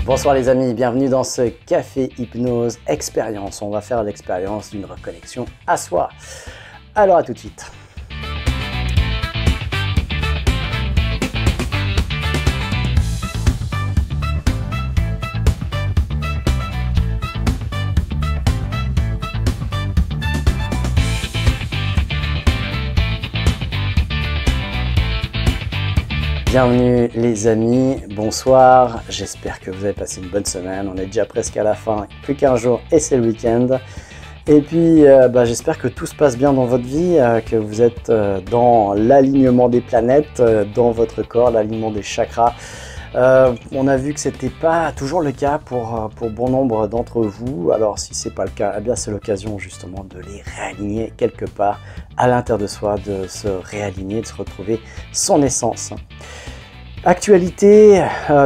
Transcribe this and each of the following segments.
Bonsoir les amis, bienvenue dans ce Café Hypnose Expérience. On va faire l'expérience d'une reconnexion à soi. Alors à tout de suite. Bienvenue les amis, bonsoir, j'espère que vous avez passé une bonne semaine, on est déjà presque à la fin, plus qu'un jour et c'est le week-end. Et puis j'espère que tout se passe bien dans votre vie, que vous êtes dans l'alignement des planètes, dans votre corps, l'alignement des chakras. On a vu que c'était pas toujours le cas pour bon nombre d'entre vous, alors si c'est pas le cas, eh bien c'est l'occasion justement de les réaligner quelque part à l'intérieur de soi, de se réaligner, de se retrouver son essence. Actualité,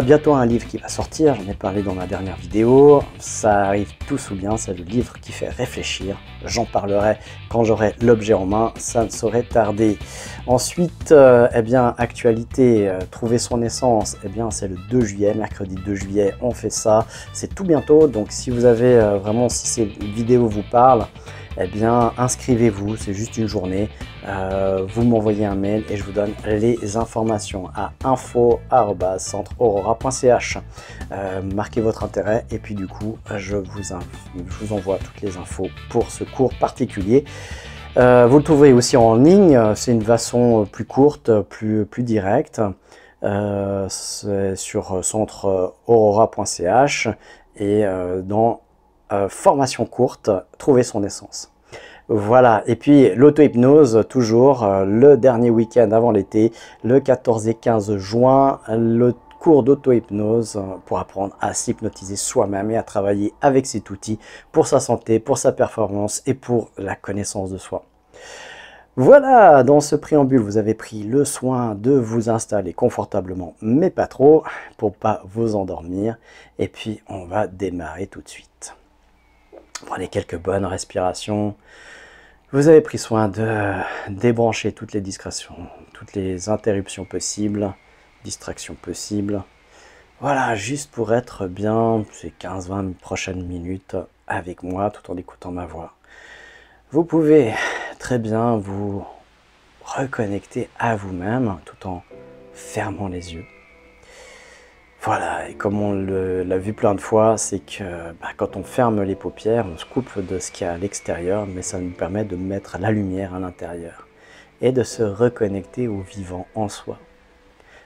bientôt un livre qui va sortir, j'en ai parlé dans ma dernière vidéo, ça arrive tout ou bien, c'est le livre qui fait réfléchir, j'en parlerai quand j'aurai l'objet en main, ça ne saurait tarder. Ensuite, actualité, trouver son essence, c'est le 2 juillet, mercredi 2 juillet, on fait ça, c'est tout bientôt, donc si vous avez vraiment, si ces vidéos vous parlent, inscrivez-vous, c'est juste une journée, vous m'envoyez un mail et je vous donne les informations à info@centreaurora.ch. Marquez votre intérêt et puis du coup je vous envoie toutes les infos pour ce cours particulier. Vous le trouverez aussi en ligne, c'est une façon plus courte, plus directe, c'est sur centreaurora.ch et dans formation courte, trouver son essence. Voilà, et puis l'auto-hypnose, toujours le dernier week-end avant l'été, le 14 et 15 juin, le cours d'auto-hypnose pour apprendre à s'hypnotiser soi-même et à travailler avec cet outil pour sa santé, pour sa performance et pour la connaissance de soi. Voilà, dans ce préambule, vous avez pris le soin de vous installer confortablement, mais pas trop, pour pas vous endormir. Et puis, on va démarrer tout de suite. Prenez quelques bonnes respirations. Vous avez pris soin de débrancher toutes les distractions, toutes les interruptions possibles, distractions possibles. Voilà, juste pour être bien ces 15-20 prochaines minutes avec moi, tout en écoutant ma voix. Vous pouvez très bien vous reconnecter à vous-même tout en fermant les yeux. Voilà, et comme on l'a vu plein de fois, c'est que quand on ferme les paupières, on se coupe de ce qu'il y a à l'extérieur, mais ça nous permet de mettre la lumière à l'intérieur et de se reconnecter au vivant en soi.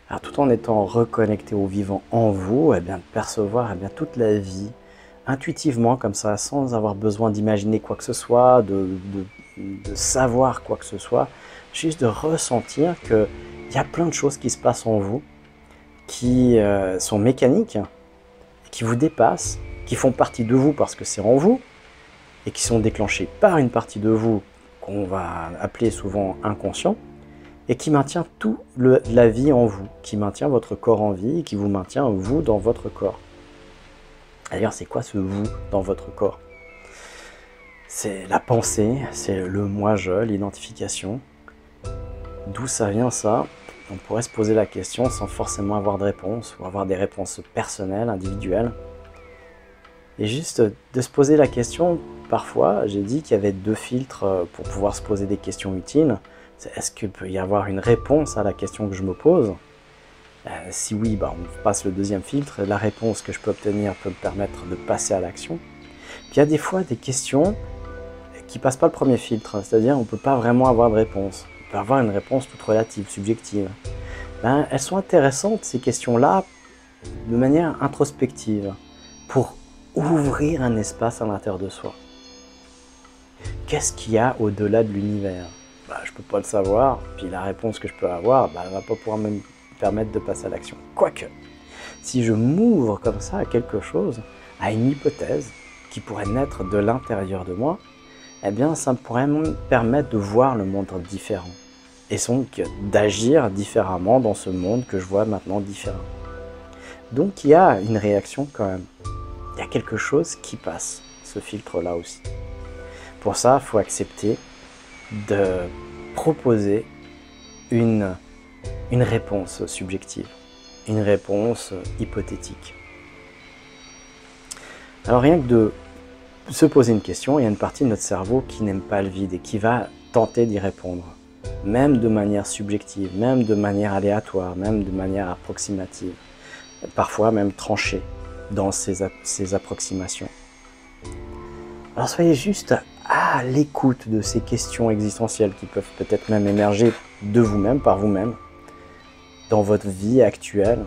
Alors tout en étant reconnecté au vivant en vous, de percevoir toute la vie intuitivement comme ça, sans avoir besoin d'imaginer quoi que ce soit, de savoir quoi que ce soit, juste de ressentir qu'il y a plein de choses qui se passent en vous, qui sont mécaniques, qui vous dépassent, qui font partie de vous parce que c'est en vous, et qui sont déclenchées par une partie de vous qu'on va appeler souvent inconscient, et qui maintient toute la vie en vous, qui maintient votre corps en vie, et qui vous maintient vous dans votre corps. D'ailleurs, c'est quoi ce vous dans votre corps? C'est la pensée, c'est le moi-je, l'identification. D'où ça vient ça? On pourrait se poser la question sans forcément avoir de réponse, ou avoir des réponses personnelles, individuelles. Et juste de se poser la question, parfois, j'ai dit qu'il y avait 2 filtres pour pouvoir se poser des questions utiles. Est-ce qu'il peut y avoir une réponse à la question que je me pose? Si oui, on passe le 2e filtre. La réponse que je peux obtenir peut me permettre de passer à l'action. Puis il y a des fois des questions qui ne passent pas le 1er filtre, c'est-à-dire on ne peut pas vraiment avoir de réponse. On peut avoir une réponse toute relative, subjective. Elles sont intéressantes ces questions-là de manière introspective pour ouvrir un espace à l'intérieur de soi. Qu'est-ce qu'il y a au-delà de l'univers? Je ne peux pas le savoir, puis la réponse que je peux avoir, elle ne va pas pouvoir me permettre de passer à l'action. Quoique, si je m'ouvre comme ça à quelque chose, à une hypothèse qui pourrait naître de l'intérieur de moi, ça pourrait me permettre de voir le monde différent. Et donc d'agir différemment dans ce monde que je vois maintenant différent. Donc il y a une réaction quand même. Il y a quelque chose qui passe, ce filtre-là aussi. Pour ça, il faut accepter de proposer une réponse subjective, une réponse hypothétique. Alors rien que de se poser une question, il y a une partie de notre cerveau qui n'aime pas le vide et qui va tenter d'y répondre, même de manière subjective, même de manière aléatoire, même de manière approximative, parfois même tranchée dans ces approximations. Alors soyez juste à l'écoute de ces questions existentielles qui peuvent peut-être même émerger de vous-même, par vous-même, dans votre vie actuelle.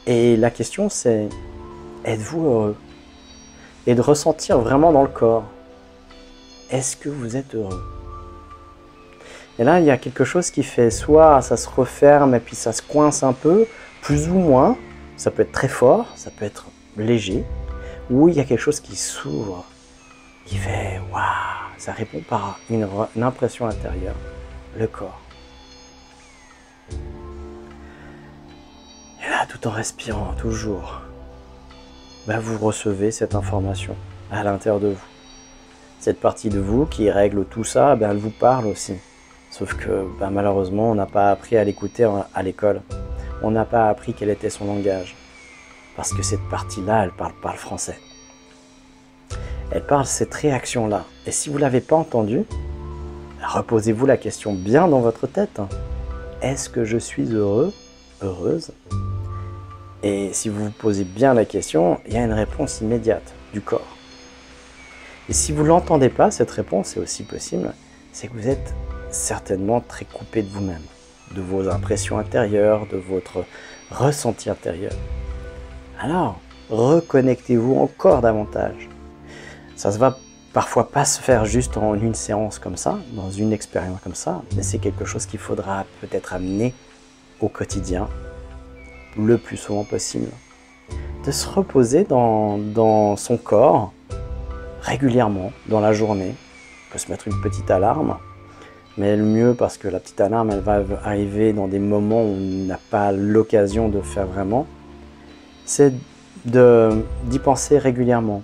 Et la question c'est, êtes-vous heureux? Et de ressentir vraiment dans le corps, est-ce que vous êtes heureux? Et là, il y a quelque chose qui fait, soit ça se referme et puis ça se coince un peu, plus ou moins, ça peut être très fort, ça peut être léger, ou il y a quelque chose qui s'ouvre, qui fait waouh, ça répond par une impression intérieure, le corps. Et là, tout en respirant, toujours, vous recevez cette information à l'intérieur de vous. Cette partie de vous qui règle tout ça, elle vous parle aussi. Sauf que malheureusement, on n'a pas appris à l'écouter à l'école. On n'a pas appris quel était son langage. Parce que cette partie-là, elle parle pas le français. Elle parle cette réaction-là. Et si vous ne l'avez pas entendue, reposez-vous la question bien dans votre tête. Est-ce que je suis heureux, heureuse? Et si vous vous posez bien la question, il y a une réponse immédiate du corps. Et si vous ne l'entendez pas, cette réponse, c'est aussi possible, c'est que vous êtes certainement très coupé de vous-même, de vos impressions intérieures, de votre ressenti intérieur. Alors, reconnectez-vous encore davantage. Ça ne va parfois pas se faire juste en une séance comme ça, dans une expérience comme ça, mais c'est quelque chose qu'il faudra peut-être amener au quotidien, le plus souvent possible. De se reposer dans son corps, régulièrement, dans la journée. On peut se mettre une petite alarme, mais le mieux, parce que la petite alarme, elle va arriver dans des moments où on n'a pas l'occasion de faire vraiment, c'est d'y penser régulièrement.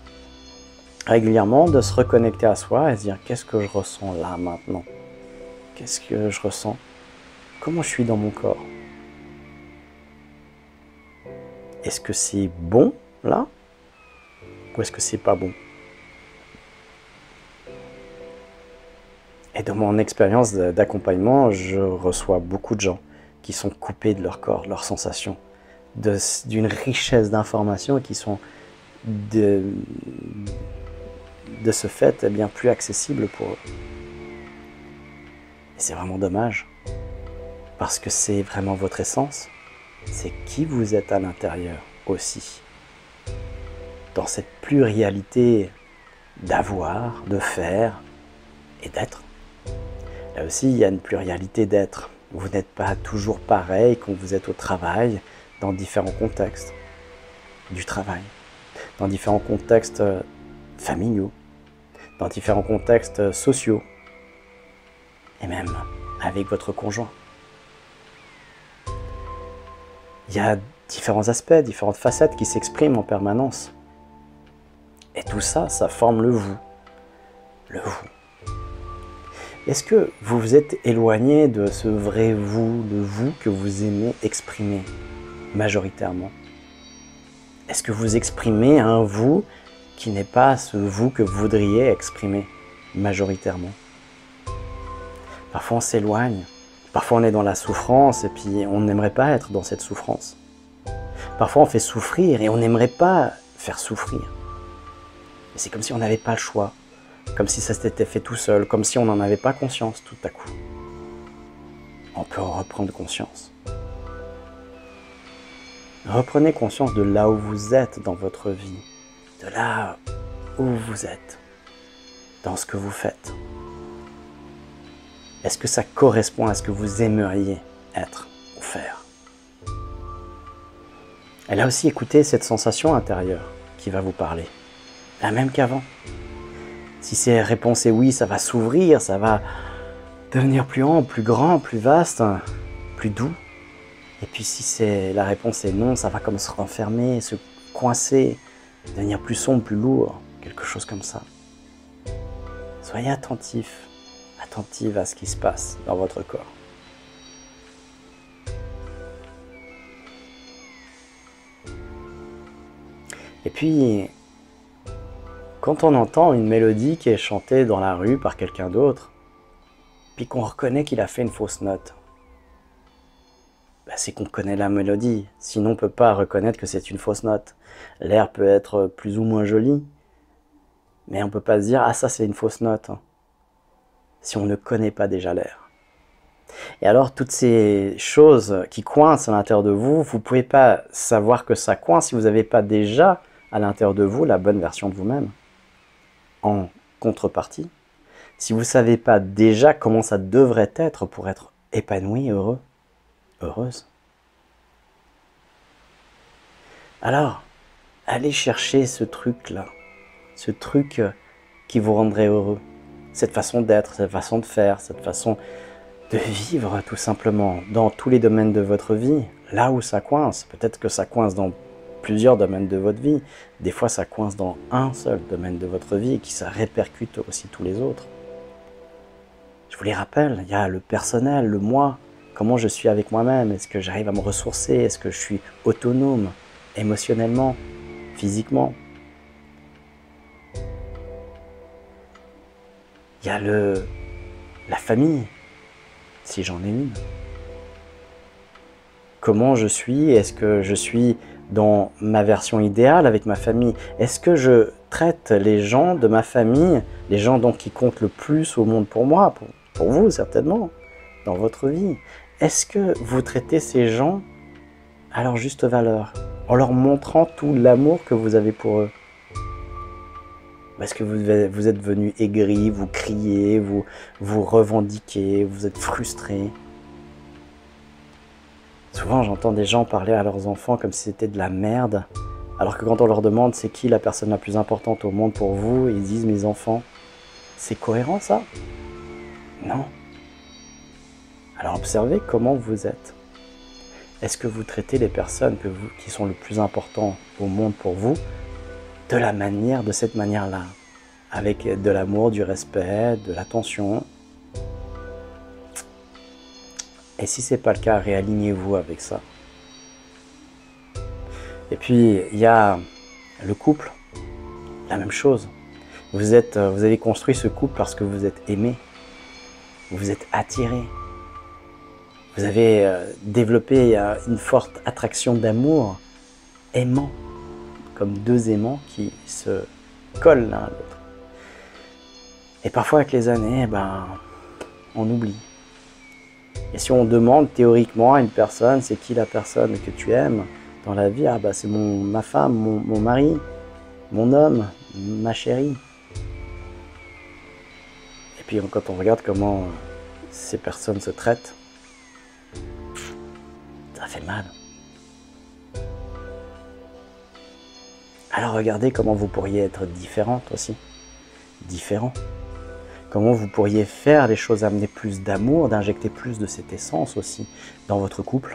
Régulièrement, de se reconnecter à soi et se dire qu'est-ce que je ressens là maintenant? Qu'est-ce que je ressens? Comment je suis dans mon corps? Est-ce que c'est bon là? Ou est-ce que c'est pas bon? Et dans mon expérience d'accompagnement, je reçois beaucoup de gens qui sont coupés de leur corps, de leurs sensations, d'une richesse d'informations qui sont de ce fait bien plus accessibles pour eux. Et c'est vraiment dommage, parce que c'est vraiment votre essence, c'est qui vous êtes à l'intérieur aussi. Dans cette pluralité d'avoir, de faire et d'être. Là aussi, il y a une pluralité d'être. Vous n'êtes pas toujours pareil quand vous êtes au travail, dans différents contextes du travail, dans différents contextes familiaux, dans différents contextes sociaux, et même avec votre conjoint. Il y a différents aspects, différentes facettes qui s'expriment en permanence. Et tout ça, ça forme le vous. Le vous. Est-ce que vous vous êtes éloigné de ce vrai vous, le vous que vous aimez exprimer majoritairement? Est-ce que vous exprimez un vous qui n'est pas ce vous que vous voudriez exprimer majoritairement? Parfois on s'éloigne, parfois on est dans la souffrance et puis on n'aimerait pas être dans cette souffrance. Parfois on fait souffrir et on n'aimerait pas faire souffrir. Et c'est comme si on n'avait pas le choix. Comme si ça s'était fait tout seul, comme si on n'en avait pas conscience tout à coup. On peut en reprendre conscience. Reprenez conscience de là où vous êtes dans votre vie, de là où vous êtes, dans ce que vous faites. Est-ce que ça correspond à ce que vous aimeriez être ou faire? Et là aussi, écoutez cette sensation intérieure qui va vous parler, la même qu'avant. Si ces réponses est oui, ça va s'ouvrir, ça va devenir plus ample, plus grand, plus vaste, plus doux. Et puis si la réponse est non, ça va comme se renfermer, se coincer, devenir plus sombre, plus lourd, quelque chose comme ça. Soyez attentif, attentive à ce qui se passe dans votre corps. Et puis, quand on entend une mélodie qui est chantée dans la rue par quelqu'un d'autre, puis qu'on reconnaît qu'il a fait une fausse note, c'est qu'on connaît la mélodie, sinon on ne peut pas reconnaître que c'est une fausse note. L'air peut être plus ou moins joli, mais on ne peut pas se dire « Ah, ça c'est une fausse note », si on ne connaît pas déjà l'air. Et alors, toutes ces choses qui coincent à l'intérieur de vous, vous ne pouvez pas savoir que ça coince si vous n'avez pas déjà à l'intérieur de vous la bonne version de vous-même. En contrepartie, si vous ne savez pas déjà comment ça devrait être pour être épanoui, heureux, heureuse, alors, allez chercher ce truc-là, ce truc qui vous rendrait heureux, cette façon d'être, cette façon de faire, cette façon de vivre tout simplement dans tous les domaines de votre vie, là où ça coince. Peut-être que ça coince dans plusieurs domaines de votre vie, des fois ça coince dans un seul domaine de votre vie et qui ça répercute aussi tous les autres. Je vous les rappelle, il y a le personnel, le moi, comment je suis avec moi-même, est-ce que j'arrive à me ressourcer, est-ce que je suis autonome émotionnellement, physiquement. Il y a la famille, si j'en ai une. Comment je suis? Est-ce que je suis dans ma version idéale avec ma famille? Est-ce que je traite les gens de ma famille, les gens donc qui comptent le plus au monde pour moi, pour vous certainement, dans votre vie? Est-ce que vous traitez ces gens à leur juste valeur, en leur montrant tout l'amour que vous avez pour eux? Est-ce que vous êtes venu aigri, vous criez, vous revendiquez, vous êtes frustré? Souvent, j'entends des gens parler à leurs enfants comme si c'était de la merde, alors que quand on leur demande c'est qui la personne la plus importante au monde pour vous, ils disent mes enfants. C'est cohérent ça? Non. Alors observez comment vous êtes. Est-ce que vous traitez les personnes qui sont le plus importantes au monde pour vous de cette manière-là, avec de l'amour, du respect, de l'attention? Et si ce n'est pas le cas, réalignez-vous avec ça. Et puis, il y a le couple, la même chose. Vous avez construit ce couple parce que vous êtes aimé, vous êtes attiré. Vous avez développé une forte attraction d'amour, aimant, comme deux aimants qui se collent l'un à l'autre. Et parfois, avec les années, on oublie. Et si on demande théoriquement à une personne, c'est qui la personne que tu aimes dans la vie? C'est ma femme, mon mari, mon homme, ma chérie. Et puis quand on regarde comment ces personnes se traitent, ça fait mal. Alors regardez comment vous pourriez être différente aussi, différent. Comment vous pourriez faire les choses, amener plus d'amour, d'injecter plus de cette essence aussi dans votre couple.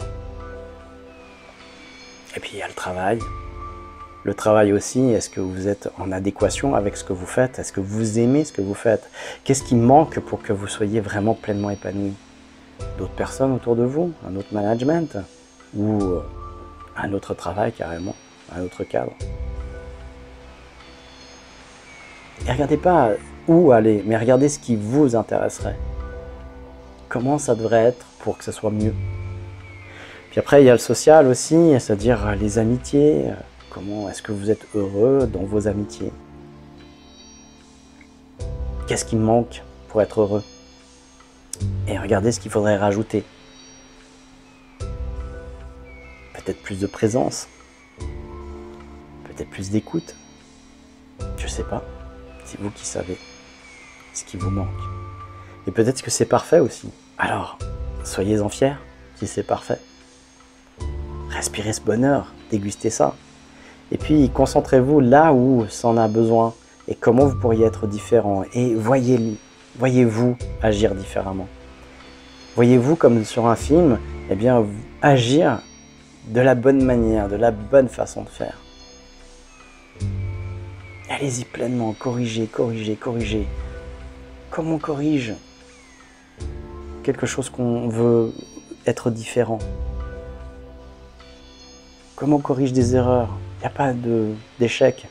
Et puis il y a le travail. Le travail aussi, est-ce que vous êtes en adéquation avec ce que vous faites? Est-ce que vous aimez ce que vous faites? Qu'est-ce qui manque pour que vous soyez vraiment pleinement épanoui? D'autres personnes autour de vous? Un autre management? Ou un autre travail carrément? Un autre cadre? Et regardez pas où aller, mais regardez ce qui vous intéresserait. Comment ça devrait être pour que ce soit mieux. Puis après, il y a le social aussi, c'est-à-dire les amitiés. Comment est-ce que vous êtes heureux dans vos amitiés? Qu'est-ce qui manque pour être heureux? Et regardez ce qu'il faudrait rajouter. Peut-être plus de présence. Peut-être plus d'écoute. Je sais pas. C'est vous qui savez ce qui vous manque. Et peut-être que c'est parfait aussi. Alors, soyez-en fiers si c'est parfait. Respirez ce bonheur, dégustez ça. Et puis, concentrez-vous là où ça en a besoin et comment vous pourriez être différent. Et voyez-vous agir différemment. Voyez-vous comme sur un film, agir de la bonne manière, de la bonne façon de faire. Allez-y pleinement, corrigez. Comment on corrige quelque chose qu'on veut être différent? Comment on corrige des erreurs? Il n'y a pas d'échec.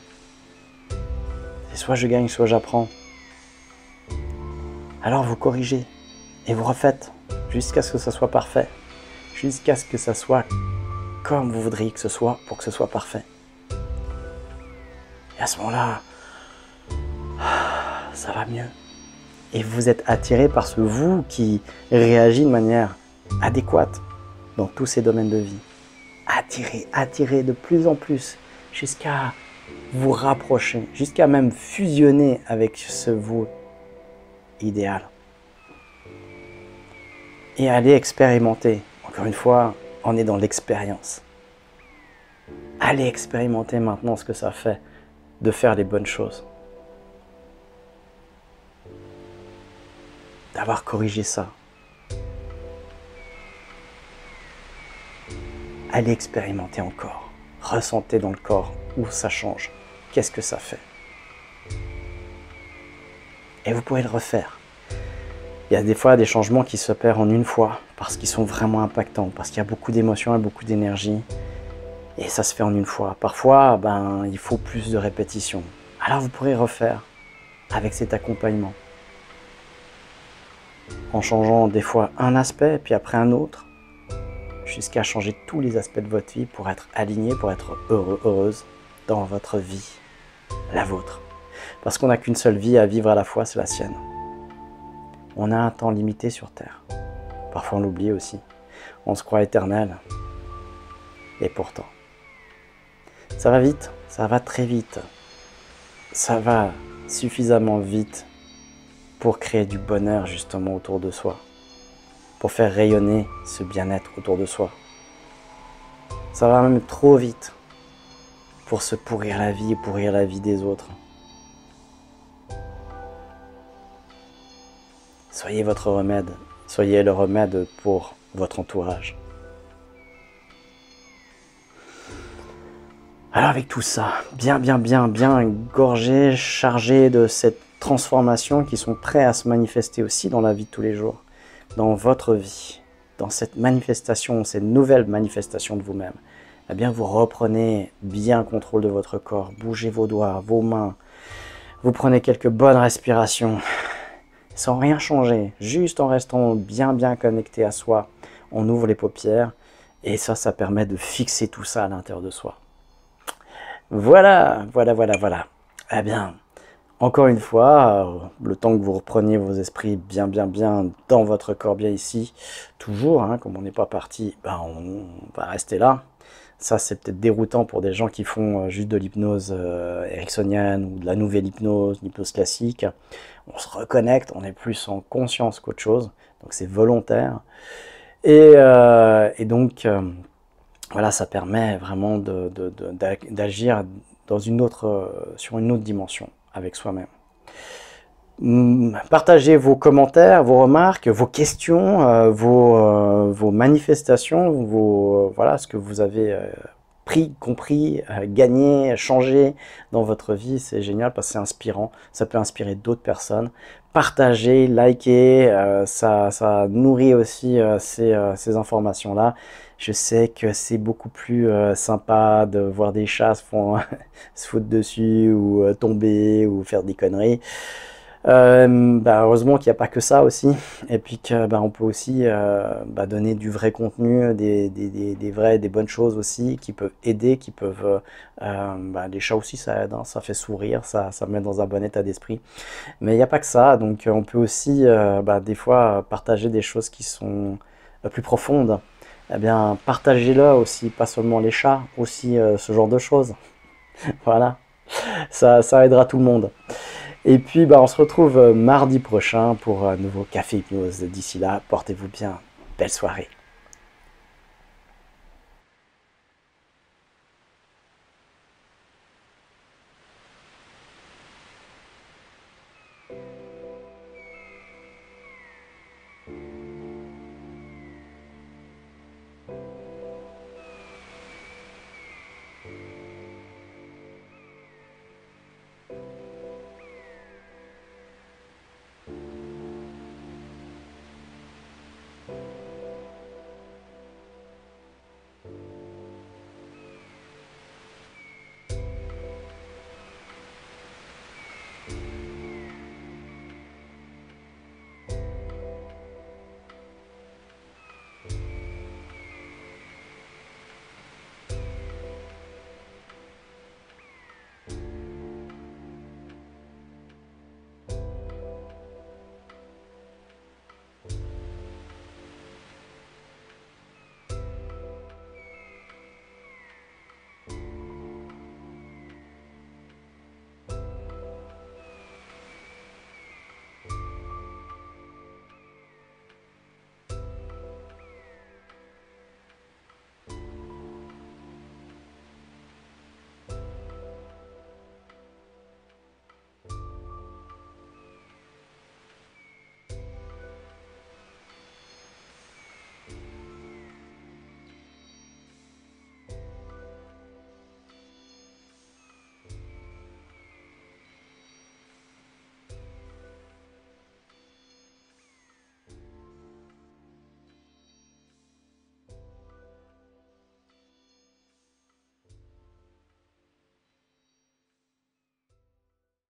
C'est soit je gagne, soit j'apprends. Alors vous corrigez et vous refaites jusqu'à ce que ça soit parfait. Jusqu'à ce que ça soit comme vous voudriez que ce soit pour que ce soit parfait. Et à ce moment-là, ça va mieux. Et vous êtes attiré par ce vous qui réagit de manière adéquate dans tous ces domaines de vie. Attiré de plus en plus jusqu'à vous rapprocher, jusqu'à même fusionner avec ce vous idéal. Et aller expérimenter. Encore une fois, on est dans l'expérience. Allez expérimenter maintenant ce que ça fait de faire les bonnes choses. D'avoir corrigé ça. Allez expérimenter encore. Ressentez dans le corps où ça change. Qu'est-ce que ça fait? Et vous pouvez le refaire. Il y a des fois des changements qui s'opèrent en une fois parce qu'ils sont vraiment impactants, parce qu'il y a beaucoup d'émotions et beaucoup d'énergie. Et ça se fait en une fois. Parfois, il faut plus de répétitions. Alors vous pourrez refaire avec cet accompagnement. En changeant des fois un aspect, puis après un autre, jusqu'à changer tous les aspects de votre vie pour être aligné, pour être heureux, heureuse dans votre vie, la vôtre. Parce qu'on n'a qu'une seule vie à vivre à la fois, c'est la sienne. On a un temps limité sur Terre. Parfois on l'oublie aussi. On se croit éternel. Et pourtant, ça va vite, ça va très vite. Ça va suffisamment vite pour créer du bonheur justement autour de soi. Pour faire rayonner ce bien-être autour de soi. Ça va même trop vite pour se pourrir la vie et pourrir la vie des autres. Soyez votre remède, soyez le remède pour votre entourage. Alors avec tout ça, bien gorgé, chargé de cette transformation qui sont prêts à se manifester aussi dans la vie de tous les jours, dans votre vie, dans cette manifestation, cette nouvelle manifestation de vous-même. Eh bien vous reprenez bien contrôle de votre corps, bougez vos doigts, vos mains, vous prenez quelques bonnes respirations, sans rien changer, juste en restant bien connecté à soi. On ouvre les paupières et ça permet de fixer tout ça à l'intérieur de soi. Voilà. Eh bien, encore une fois, le temps que vous repreniez vos esprits bien dans votre corps, bien ici, toujours, comme on n'est pas parti, on va rester là. Ça, c'est peut-être déroutant pour des gens qui font juste de l'hypnose ericksonienne ou de la nouvelle hypnose, l'hypnose classique. On se reconnecte, on est plus en conscience qu'autre chose, donc c'est volontaire. Et donc, voilà, ça permet vraiment d'agir dans sur une autre dimension avec soi-même. Partagez vos commentaires, vos remarques, vos questions, vos manifestations, voilà, ce que vous avez pris, compris, gagné, changé dans votre vie. C'est génial parce que c'est inspirant, ça peut inspirer d'autres personnes. Partagez, likez, ça nourrit aussi ces informations-là. Je sais que c'est beaucoup plus sympa de voir des chats se foutre dessus ou tomber ou faire des conneries. Heureusement qu'il n'y a pas que ça aussi, et puis qu'on peut aussi donner du vrai contenu, des bonnes choses aussi qui peuvent aider, qui peuvent les chats aussi ça aide, ça fait sourire, ça met dans un bon état d'esprit, mais il n'y a pas que ça, donc on peut aussi des fois partager des choses qui sont plus profondes. Eh bien partagez-le aussi, pas seulement les chats, aussi ce genre de choses. Voilà, ça aidera tout le monde. Et puis, on se retrouve mardi prochain pour un nouveau Café Hypnose. D'ici là, portez-vous bien. Belle soirée.